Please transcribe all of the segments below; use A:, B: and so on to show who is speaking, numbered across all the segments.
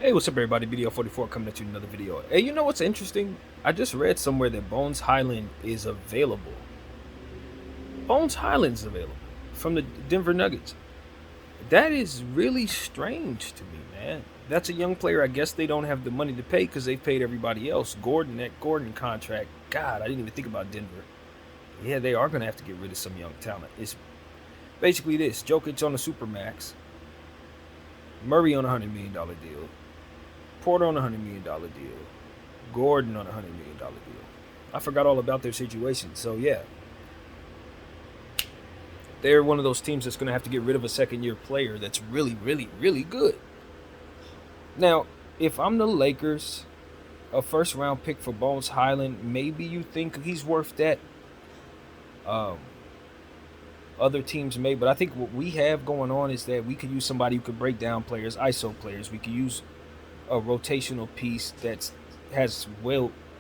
A: Hey, what's up, everybody? Video 44 coming at you with another video. Hey, you know what's interesting? I just read somewhere that Bones Highland is available. Bones Highland's available from the Denver Nuggets. That is really strange to me, man. That's a young player. I guess they don't have the money to pay because they've paid everybody else. That Gordon contract. God, I didn't even think about Denver. Yeah, they are going to have to get rid of some young talent. It's basically this: Jokic on a supermax, Murray on a $100 million deal, Porter on a $100 million deal, Gordon on a $100 million deal. I forgot all about their situation. So yeah, they're one of those teams that's going to have to get rid of a second-year player that's really, really, really good. Now, if I'm the Lakers, a first-round pick for Bones Highland, maybe you think he's worth that. Um, Other teams may, but I think what we have going on is that we could use somebody who could break down players, ISO players. We could use a rotational piece that has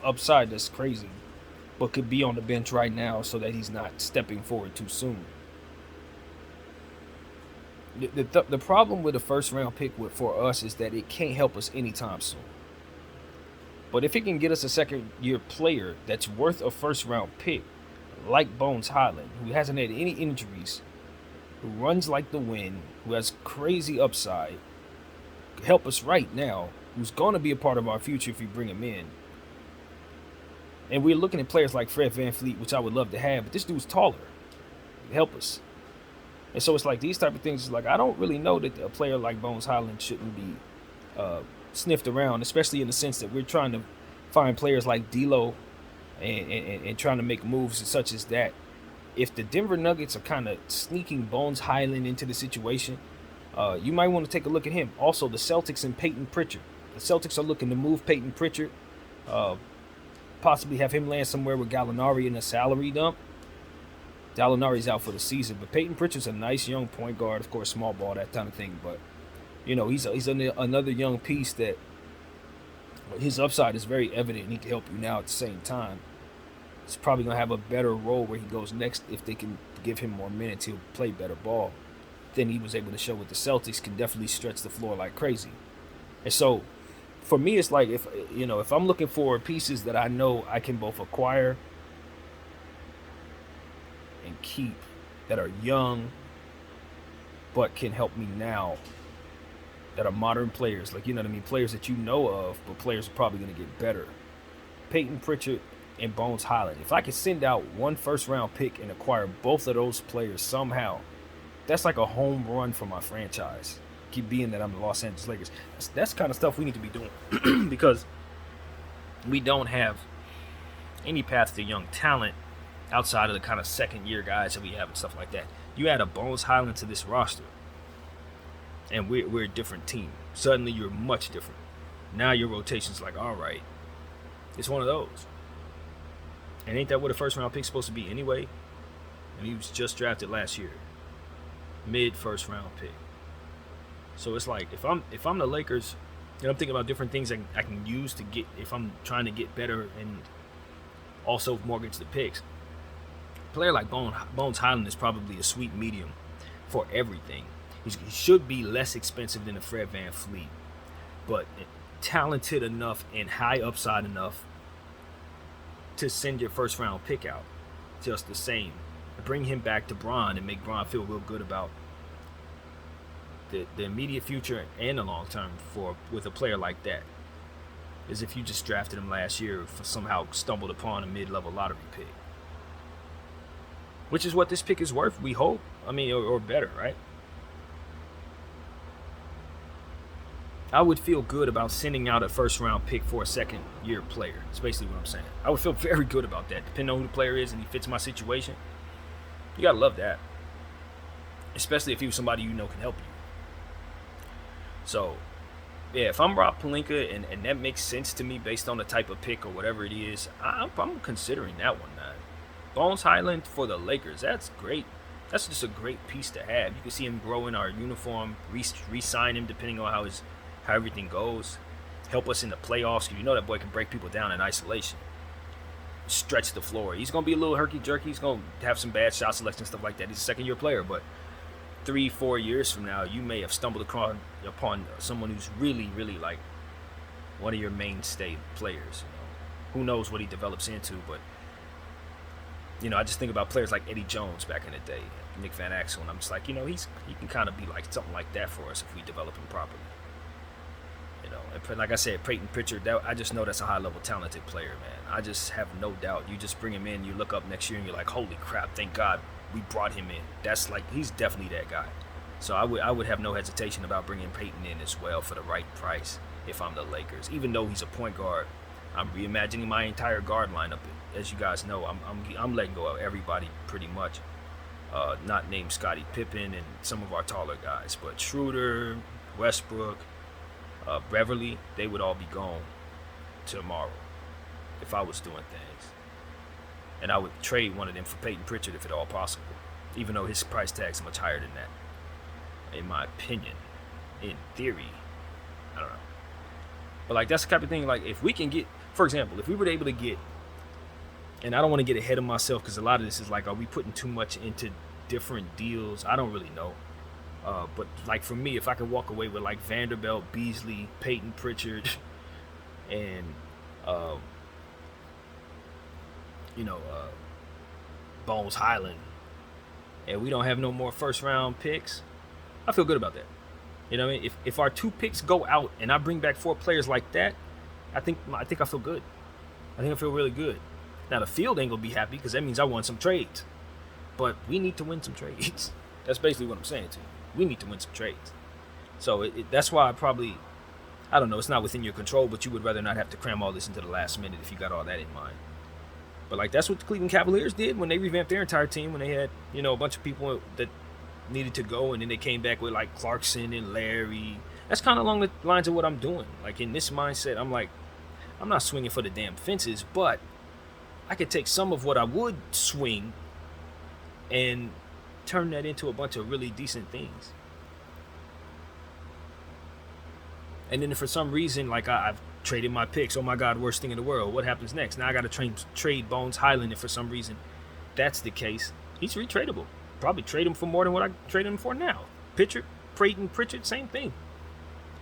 A: upside that's crazy, but could be on the bench right now so that he's not stepping forward too soon. The problem with a first round pick for us is that it can't help us anytime soon. But if it can get us a second year player that's worth a first round pick, like Bones Highland, who hasn't had any injuries, who runs like the wind, who has crazy upside, help us right now, who's going to be a part of our future if we bring him in. And we're looking at players like Fred VanVleet, which I would love to have, but this dude's taller. Help us. And so it's like these type of things. Like, I don't really know that a player like Bones Highland shouldn't be sniffed around, especially in the sense that we're trying to find players like D'Lo and trying to make moves such as that. If the Denver Nuggets are kind of sneaking Bones Highland into the situation, you might want to take a look at him. Also, the Celtics and Peyton Pritchard. The Celtics are looking to move Peyton Pritchard, possibly have him land somewhere with Gallinari in a salary dump. Gallinari's out for the season, but Peyton Pritchard's a nice young point guard, of course, small ball, that kind of thing. But you know, he's another young piece that his upside is very evident, and he can help you now at the same time. He's probably gonna have a better role where he goes next if they can give him more minutes. He'll play better ball than he was able to show with the Celtics. Can definitely stretch the floor like crazy. And so, for me, it's like if I'm looking for pieces that I know I can both acquire and keep that are young but can help me now, that are modern players, like, you know what I mean, players that you know of, but players are probably going to get better. Peyton Pritchard and Bones Highland. If I could send out one first round pick and acquire both of those players somehow, that's like a home run for my franchise. Keep being that I'm the Los Angeles Lakers. That's kind of stuff we need to be doing because we don't have any path to young talent outside of the kind of second year guys that we have and stuff like that. You add a Bones Highland to this roster, and we're a different team. Suddenly you're much different. Now your rotation's like, all right, it's one of those. And ain't that what a first round pick's supposed to be anyway? And he was just drafted last year, mid first round pick. So it's like if I'm the Lakers, and I'm thinking about different things I can use to get, if I'm trying to get better and also mortgage the picks. A player like Bones Highland is probably a sweet medium for everything. He should be less expensive than a Fred VanVleet, but talented enough and high upside enough to send your first round pick out just the same. Bring him back to Bron and make Bron feel real good about the immediate future and the long term with a player like that. As if you just drafted him last year for somehow stumbled upon a mid-level lottery pick. Which is what this pick is worth, we hope. I mean, or better, right? I would feel good about sending out a first round pick for a second year player. That's basically what I'm saying. I would feel very good about that, depending on who the player is and he fits my situation. You gotta love that. Especially if he was somebody you know can help you. So, yeah, if I'm Rob Pelinka and that makes sense to me based on the type of pick or whatever it is, I'm considering that one, man. Bones Highland for the Lakers, that's great. That's just a great piece to have. You can see him grow in our uniform, re-sign him depending on how everything goes. Help us in the playoffs, because you know that boy can break people down in isolation. Stretch the floor. He's going to be a little herky-jerky. He's going to have some bad shot selection, stuff like that. He's a second-year player, but 3-4 years from now, you may have stumbled upon someone who's really, really like one of your mainstay players. Who knows what he develops into? But I just think about players like Eddie Jones back in the day, Nick Van Axel, and I'm just like, he can kind of be like something like that for us if we develop him properly. And like I said, Peyton Pritchard, I just know that's a high-level talented player, man. I just have no doubt. You just bring him in, you look up next year, and you're like, holy crap, thank God we brought him in. That's like, he's definitely that guy. So I would have no hesitation about bringing Peyton in as well for the right price if I'm the Lakers. Even though he's a point guard, I'm reimagining my entire guard lineup. As you guys know, I'm letting go of everybody pretty much. Not named Scottie Pippen and some of our taller guys, but Schroeder, Westbrook, Beverly, they would all be gone tomorrow if I was doing things. And I would trade one of them for Peyton Pritchard if at all possible, even though his price tag's much higher than that, in my opinion. In theory, I don't know. But like, that's the type of thing, like, if we can get, for example, if we were able to get, and I don't want to get ahead of myself because a lot of this is like, are we putting too much into different deals? I don't really know. But like for me, if I could walk away with like Vanderbilt, Beasley, Peyton Pritchard, and Bones Highland, and we don't have no more first round picks, I feel good about that. You know what I mean? If our 2 picks go out and I bring back 4 players like that, I think I feel good. I think I feel really good. Now the field ain't gonna be happy because that means I won some trades, but we need to win some trades. That's basically what I'm saying to you. We need to win some trades. So that's why I don't know, it's not within your control, but you would rather not have to cram all this into the last minute if you got all that in mind. But like, that's what the Cleveland Cavaliers did when they revamped their entire team, when they had, a bunch of people that needed to go, and then they came back with like Clarkson and Larry. That's kind of along the lines of what I'm doing. Like, in this mindset, I'm like, I'm not swinging for the damn fences, but I could take some of what I would swing and turn that into a bunch of really decent things. And then if for some reason, like, I've traded my picks, oh my God, worst thing in the world, what happens next? Now I got to trade Bones Highland, if for some reason that's the case, he's retradable. Probably trade him for more than what I trade him for now. Peyton Pritchard, same thing.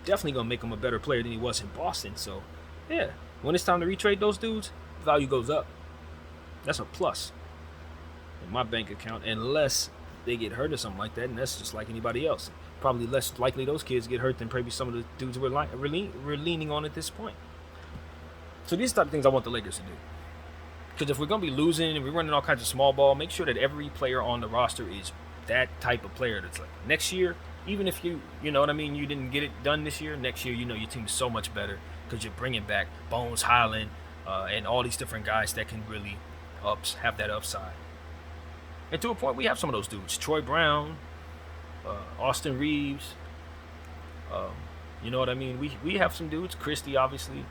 A: Definitely going to make him a better player than he was in Boston. So, yeah, when it's time to retrade those dudes, value goes up. That's a plus in my bank account, unless they get hurt or something like that, and that's just like anybody else. Probably less likely those kids get hurt than probably some of the dudes we're leaning on at this point. So these are the type of things I want the Lakers to do. Because if we're going to be losing and we're running all kinds of small ball, make sure that every player on the roster is that type of player that's like, next year, even if you know what I mean, you didn't get it done this year, next year, your team is so much better because you're bringing back Bones Highland and all these different guys that can really have that upside. And to a point, we have some of those dudes. Troy Brown, Austin Reeves, you know what I mean? We have some dudes. Christie, obviously.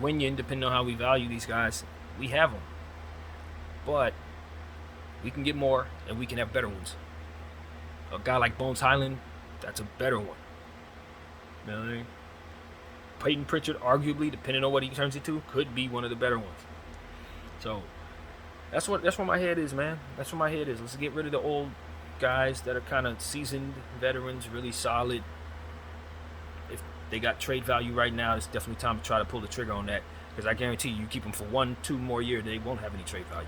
A: Winyon, depending on how we value these guys, we have them. But we can get more, and we can have better ones. A guy like Bones Highland, that's a better one. You know what I mean? Peyton Pritchard, arguably, depending on what he turns into, could be one of the better ones. So that's where my head is, man. That's where my head is. Let's get rid of the old guys that are kind of seasoned veterans, really solid. If they got trade value right now, it's definitely time to try to pull the trigger on that, because I guarantee you keep them for 1-2 more years, they won't have any trade value.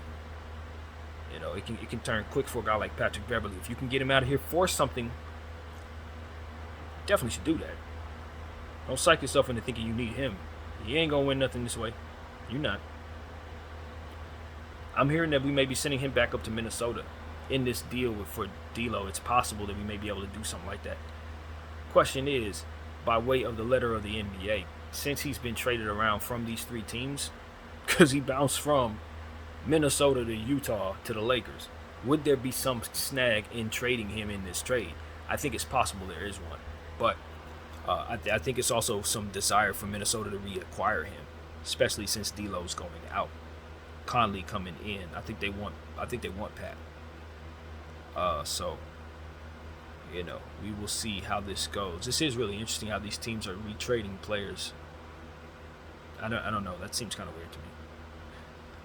A: It can turn quick for a guy like Patrick Beverly. If you can get him out of here for something, definitely should do that. Don't psych yourself into thinking you need him. He ain't gonna win nothing this way. You're not. I'm hearing that we may be sending him back up to Minnesota in this deal for D'Lo. It's possible that we may be able to do something like that. Question is, by way of the letter of the NBA, since he's been traded around from these 3 teams, because he bounced from Minnesota to Utah to the Lakers, would there be some snag in trading him in this trade? I think it's possible there is one, but I think it's also some desire for Minnesota to reacquire him, especially since D'Lo's going out, Conley coming in. I think they want Pat. So we will see how this goes. This is really interesting how these teams are retrading players. I don't know. That seems kind of weird to me.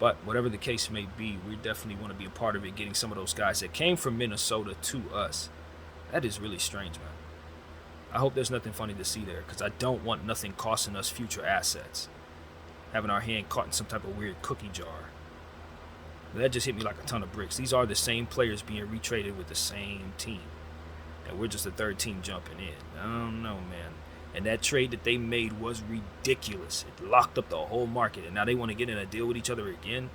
A: But whatever the case may be, we definitely want to be a part of it, getting some of those guys that came from Minnesota to us. That is really strange, man. I hope there's nothing funny to see there, because I don't want nothing costing us future assets. Having our hand caught in some type of weird cookie jar. That just hit me like a ton of bricks. These are the same players being retraded with the same team. And we're just the third team jumping in. I don't know, man. And that trade that they made was ridiculous. It locked up the whole market. And now they want to get in a deal with each other again?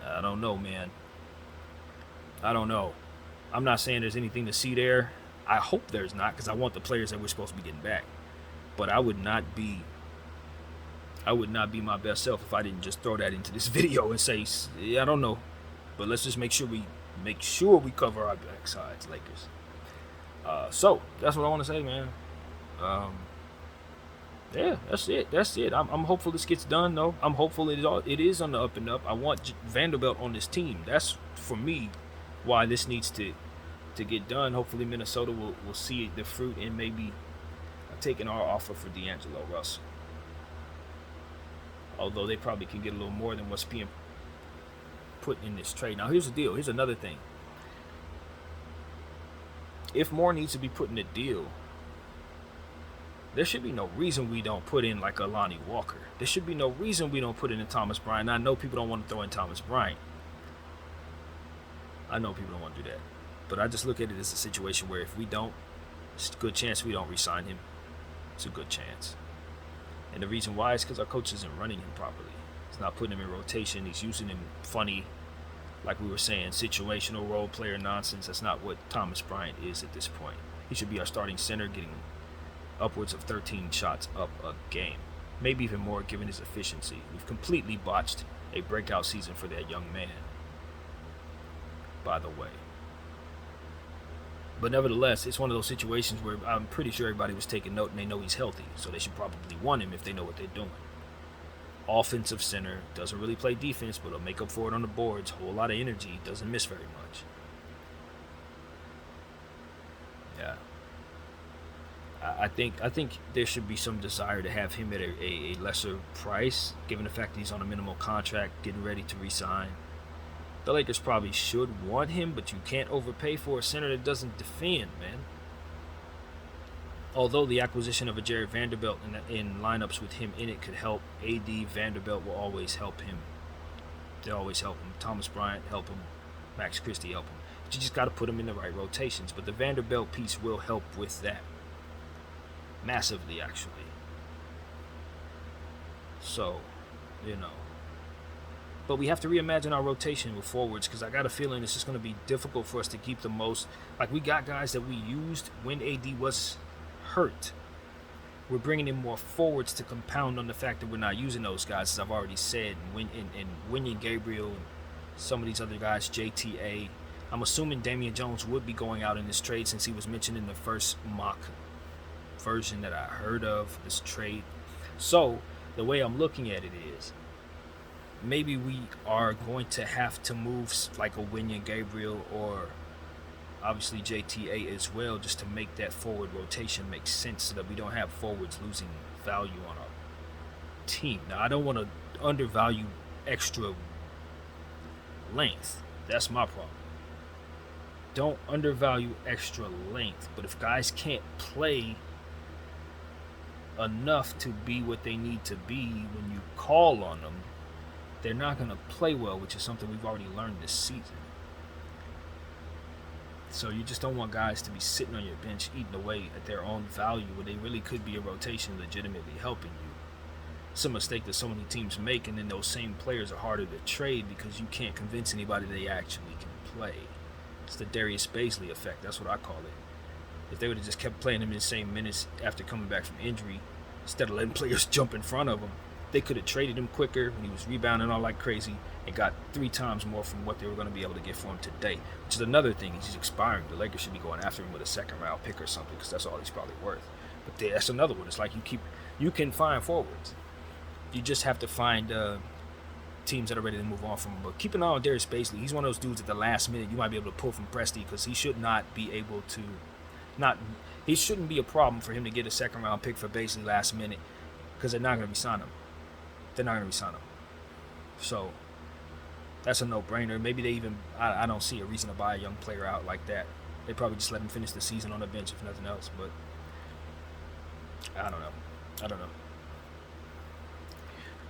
A: I don't know, man. I don't know. I'm not saying there's anything to see there. I hope there's not, because I want the players that we're supposed to be getting back. But I would not be my best self if I didn't just throw that into this video and say, yeah, I don't know. But let's just make sure we cover our backsides, Lakers. So that's what I want to say, man. Yeah, that's it. I'm hopeful this gets done, though. I'm hopeful it is on the up and up. I want Vanderbilt on this team. That's, for me, why this needs to get done. Hopefully Minnesota will see the fruit and maybe taking our offer for D'Angelo Russell. Although they probably can get a little more than what's being put in this trade. Now, here's the deal. Here's another thing. If more needs to be put in the deal, there should be no reason we don't put in like a Lonnie Walker. There should be no reason we don't put in Thomas Bryant. I know people don't want to throw in Thomas Bryant. I know people don't want to do that. But I just look at it as a situation where if we don't, it's a good chance we don't re-sign him. It's a good chance. And the reason why is because our coach isn't running him properly. He's not putting him in rotation. He's using him funny, like we were saying, situational role player nonsense. That's not what Thomas Bryant is at this point. He should be our starting center, getting upwards of 13 shots up a game. Maybe even more given his efficiency. We've completely botched a breakout season for that young man, by the way. But nevertheless, it's one of those situations where I'm pretty sure everybody was taking note and they know he's healthy, so they should probably want him if they know what they're doing. Offensive center, doesn't really play defense, but he'll make up for it on the boards. Whole lot of energy, doesn't miss very much. Yeah. I think there should be some desire to have him at a lesser price, given the fact that he's on a minimal contract, getting ready to re-sign. The Lakers probably should want him, but you can't overpay for a center that doesn't defend, man. Although the acquisition of a Jared Vanderbilt in lineups with him in it could help, AD Vanderbilt will always help him. They always help him. Thomas Bryant help him. Max Christie help him. But you just got to put him in the right rotations. But the Vanderbilt piece will help with that. Massively, actually. So, you know. But we have to reimagine our rotation with forwards, because I got a feeling it's just going to be difficult for us to keep the most. Like, we got guys that we used when AD was hurt. We're bringing in more forwards to compound on the fact that we're not using those guys, as I've already said. And Wenyen Gabriel and some of these other guys, JTA. I'm assuming Damian Jones would be going out in this trade, since he was mentioned in the first mock version that I heard of this trade. So the way I'm looking at it is, maybe we are going to have to move like a Wenyen Gabriel, or obviously JTA as well, just to make that forward rotation make sense, so that we don't have forwards losing value on our team. Now, I don't want to undervalue extra length. That's my problem. Don't undervalue extra length. But if guys can't play enough to be what they need to be when you call on them, they're not going to play well, which is something we've already learned this season. So you just don't want guys to be sitting on your bench eating away at their own value when they really could be a rotation legitimately helping you. It's a mistake that so many teams make, and then those same players are harder to trade because you can't convince anybody they actually can play. It's the Darius Baisley effect. That's what I call it. If they would have just kept playing him in the same minutes after coming back from injury, instead of letting players jump in front of him, they could have traded him quicker when he was rebounding all like crazy and got 3 times more from what they were going to be able to get for him today. Which is another thing. He's expiring. The Lakers should be going after him with a second-round pick or something, because that's all he's probably worth. But that's another one. It's like you can find forwards. You just have to find teams that are ready to move on from him. But keep an eye on Darius Baisley. He's one of those dudes at the last minute you might be able to pull from Presti, because he should not be able to he shouldn't be a problem for him to get a second-round pick for Baisley last minute, because they're not going to resign him. So That's a no-brainer. Maybe they even I don't see a reason to buy a young player out like that. They probably just let him finish the season on the bench if nothing else. But I don't know. I don't know.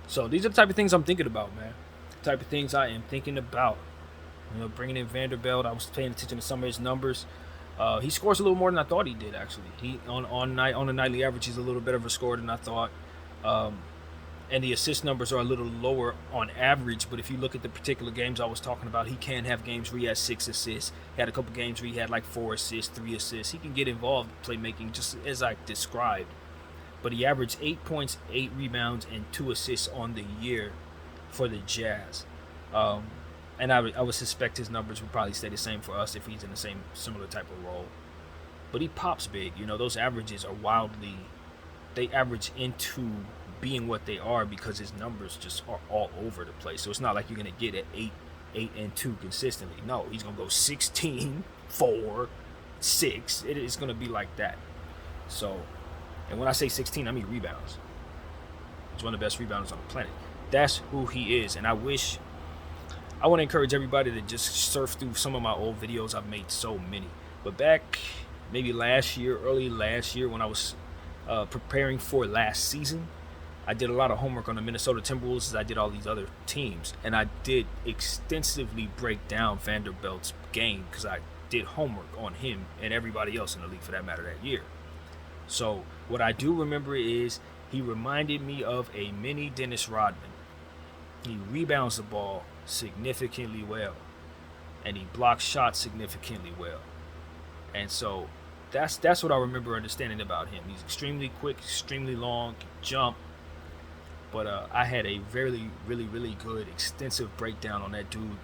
A: So these are the type of things I'm thinking about, man. The type of things I am thinking about. Bringing in Vanderbilt. I was paying attention to some of his numbers. He scores a little more than I thought he did. Actually, he on the nightly average, he's a little better of a scorer than I thought. And the assist numbers are a little lower on average. But if you look at the particular games I was talking about, he can have games where he has 6 assists. He had a couple games where he had like 4 assists, 3 assists. He can get involved in playmaking just as I described. But he averaged 8 points, 8 rebounds, and 2 assists on the year for the Jazz. And I would suspect his numbers would probably stay the same for us if he's in the same similar type of role. But he pops big. Those averages are wildly. They average into being what they are because his numbers just are all over the place. So it's not like you're going to get at 8 and 2 consistently. No, he's going to go 16, 4, 6. It's going to be like that. So, and when I say 16, I mean rebounds. He's one of the best rebounders on the planet. That's who he is. And I want to encourage everybody to just surf through some of my old videos. I've made so many. But back maybe early last year when I was preparing for last season, I did a lot of homework on the Minnesota Timberwolves as I did all these other teams. And I did extensively break down Vanderbilt's game because I did homework on him and everybody else in the league for that matter that year. So what I do remember is he reminded me of a mini Dennis Rodman. He rebounds the ball significantly well, and he blocks shots significantly well. And so that's what I remember understanding about him. He's extremely quick, extremely long, can jump. But I had a really, really, really good, extensive breakdown on that dude.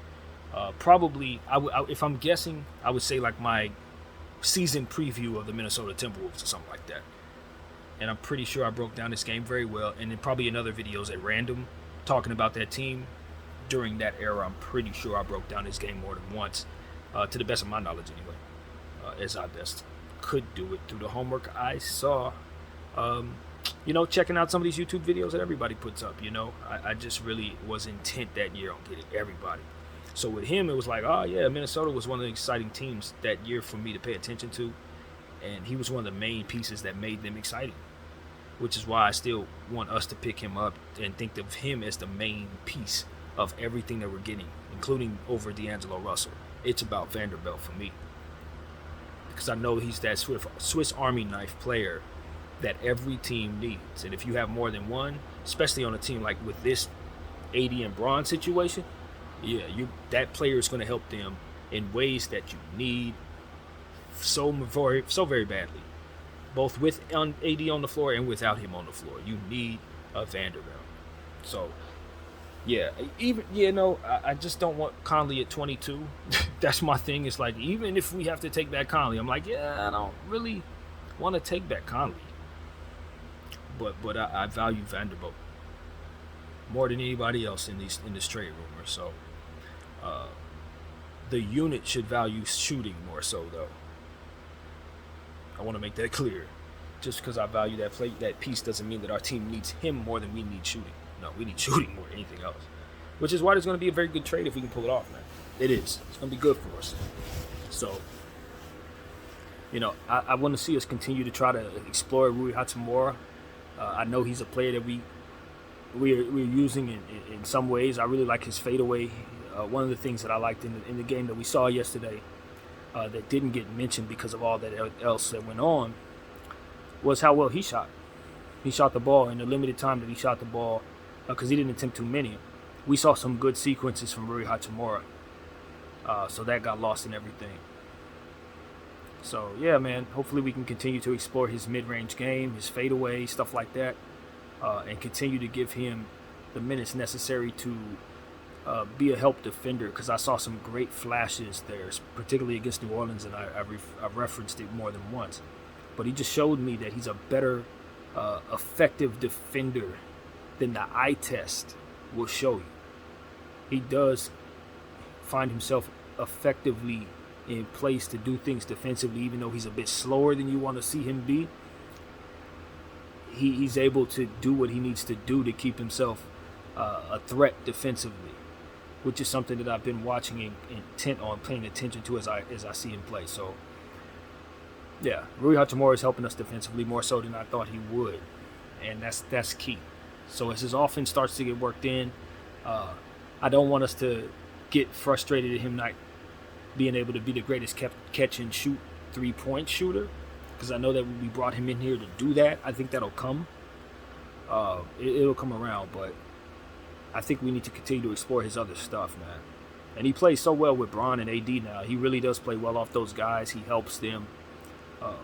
A: Probably, if I'm guessing, I would say like my season preview of the Minnesota Timberwolves or something like that. And I'm pretty sure I broke down this game very well. And then probably in other videos at random talking about that team during that era, I'm pretty sure I broke down this game more than once, to the best of my knowledge anyway, as I best could do it through the homework I saw. Checking out some of these YouTube videos that everybody puts up. I just really was intent that year on getting everybody. So with him, it was like, oh yeah, Minnesota was one of the exciting teams that year for me to pay attention to, and he was one of the main pieces that made them exciting, which is why I still want us to pick him up and think of him as the main piece of everything that we're getting, including over D'Angelo Russell. It's about Vanderbilt for me, because I know he's that Swiss Army knife player that every team needs. And if you have more than one, especially on a team like with this AD and Bron situation, that player is going to help them in ways that you need so very badly, both with AD on the floor and without him on the floor. You need a Vanderbilt. So I just don't want Conley at 22. That's my thing. It's like, even if we have to take back Conley, I'm like, I don't really want to take back Conley. But I value Vanderbilt more than anybody else in this trade rumor. So the unit should value shooting more so, though. I want to make that clear. Just because I value that piece doesn't mean that our team needs him more than we need shooting. No, we need shooting more than anything else. Which is why there's going to be a very good trade if we can pull it off, man. It is. It's going to be good for us. So, I want to see us continue to try to explore Rui Hachimura. I know he's a player that we're using in some ways. I really like his fadeaway. One of the things that I liked in the game that we saw yesterday that didn't get mentioned because of all that else that went on was how well he shot. He shot the ball in the limited time that he shot the ball, because he didn't attempt too many. We saw some good sequences from Rui Hachimura, so that got lost in everything. So, yeah, man, hopefully we can continue to explore his mid-range game, his fadeaway, stuff like that, and continue to give him the minutes necessary to be a help defender, because I saw some great flashes there, particularly against New Orleans, and I've referenced it more than once. But he just showed me that he's a better effective defender than the eye test will show you. He does find himself effectively in place to do things defensively, even though he's a bit slower than you want to see him be. He's able to do what he needs to do to keep himself a threat defensively. which is something that I've been watching and intent on paying attention to as I see him play. So, yeah, Rui Hachimura is helping us defensively more so than I thought he would, and that's key. So as his offense starts to get worked in, I don't want us to get frustrated at him not being able to be the greatest catch and shoot 3-point shooter, because I know that when we brought him in here to do that, I think that'll come. It'll come around, but I think we need to continue to explore his other stuff, man. And he plays so well with Bron and AD now. He really does play well off those guys. He helps them.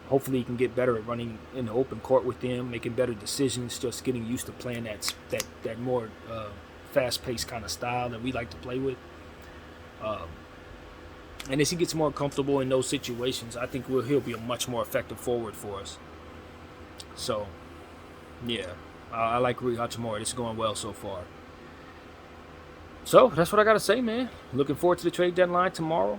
A: Hopefully he can get better at running in the open court with them, making better decisions, just getting used to playing that more fast-paced kind of style that we like to play with. And as he gets more comfortable in those situations, I think he'll be a much more effective forward for us. So, yeah, I like Rui Hachimura. It's going well so far. So, that's what I got to say, man. Looking forward to the trade deadline tomorrow.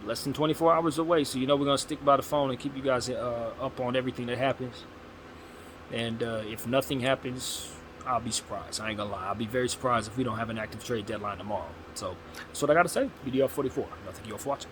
A: Less than 24 hours away, so we're going to stick by the phone and keep you guys up on everything that happens. And if nothing happens, I'll be surprised. I ain't going to lie. I'll be very surprised if we don't have an active trade deadline tomorrow. So, that's what I got to say. BDL44. Thank you all for watching.